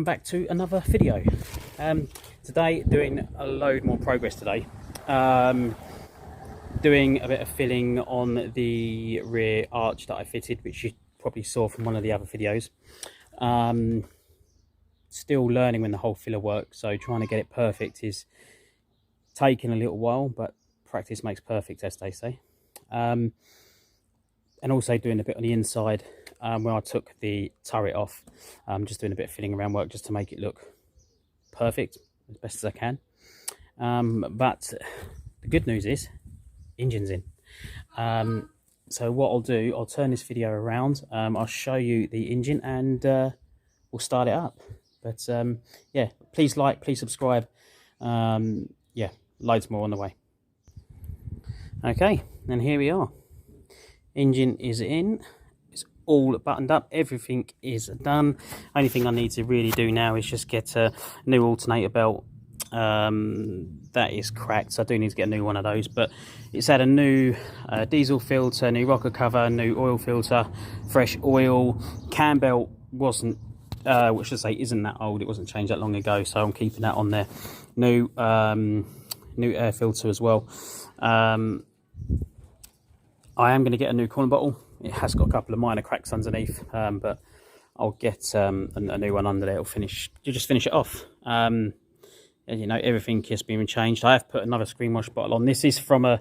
welcome back to another video. Today doing a load more progress today. Doing a bit of filling on the rear arch that I fitted, which you probably saw from one of the other videos. Still learning when the whole filler works, so trying to get it perfect is taking a little while, but practice makes perfect, as they say. And also doing a bit on the inside where I took the turret off. Just doing a bit of filling around work just to make it look perfect as best as I can. But the good news is engine's in. So what I'll do, I'll turn this video around, I'll show you the engine, and we'll start it up. But yeah, please like, please subscribe. Yeah, loads more on the way. Okay, and here we are. Engine is in. It's all buttoned up. Everything is done. Only thing I need to really do now is just get a new alternator belt. That is cracked, so I do need to get a new one of those. But it's had a new diesel filter, new rocker cover, new oil filter, fresh oil. Cam belt wasn't, which I should say isn't that old. It wasn't changed that long ago, so I'm keeping that on there. New air filter as well. I am going to get a new coolant bottle. It has got a couple of minor cracks underneath, but I'll get a new one under there. It'll finish. You just finish it off. And, you know, everything has been changed. I have put another screen wash bottle on. This is from a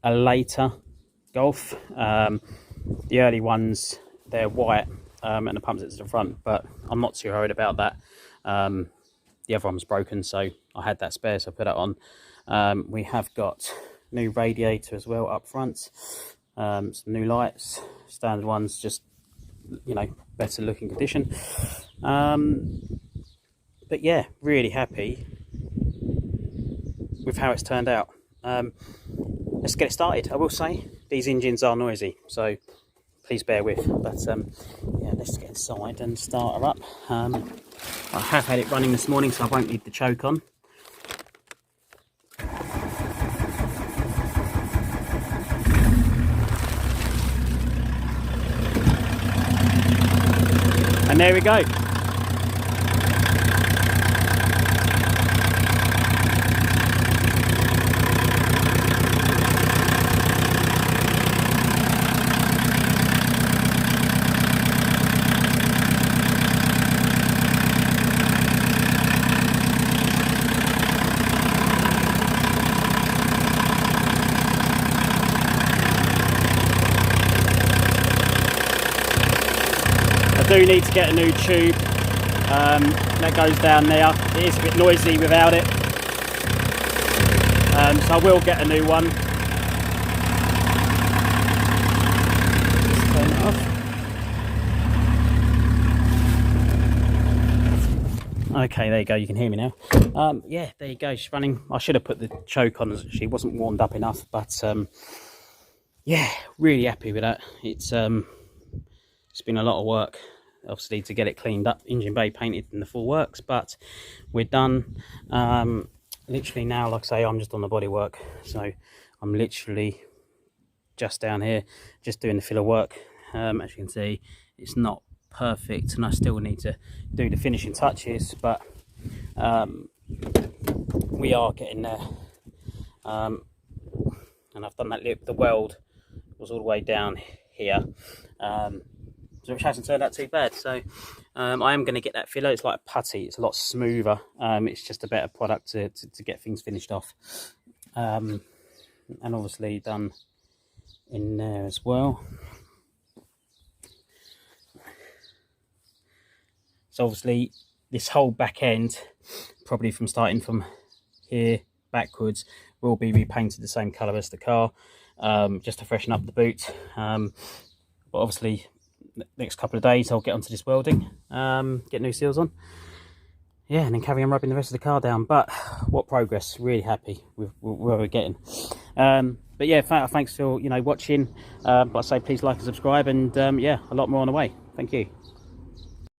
later Golf. The early ones, they're white, and the pump sets to the front, but I'm not too worried about that. The other one was broken, so I had that spare, so I put that on. We have got new radiator as well up front, some new lights, standard ones, just, you know, better looking condition. But yeah, really happy with how it's turned out. Let's get it started. I will say these engines are noisy, so please bear with. But yeah, let's get inside and start her up. I have had it running this morning, so I won't need the choke on. And there we go. I do need to get a new tube that goes down there. It is a bit noisy without it, so I will get a new one. Just turn it off. Okay, there you go, you can hear me now. Yeah, there you go, she's running. I should have put the choke on, she wasn't warmed up enough, but yeah, really happy with that. It's been a lot of work, obviously, to get it cleaned up, engine bay painted in the full works, but we're done. Literally now, like I say, I'm just on the bodywork, so I'm literally just down here just doing the filler work. As you can see, it's not perfect and I still need to do the finishing touches, but we are getting there. And I've done that lip. The weld was all the way down here, which hasn't turned out too bad. So I am going to get that filler. It's like putty, it's a lot smoother. It's just a better product to get things finished off. And obviously done in there as well. So obviously this whole back end, probably from starting from here backwards, will be repainted the same colour as the car, just to freshen up the boot. But obviously next couple of days I'll get onto this welding, get new seals on, yeah, and then carry on rubbing the rest of the car down. But what progress, really happy with where we're getting. But yeah, thanks for, you know, watching. But I say please like and subscribe, and yeah, a lot more on the way. Thank you.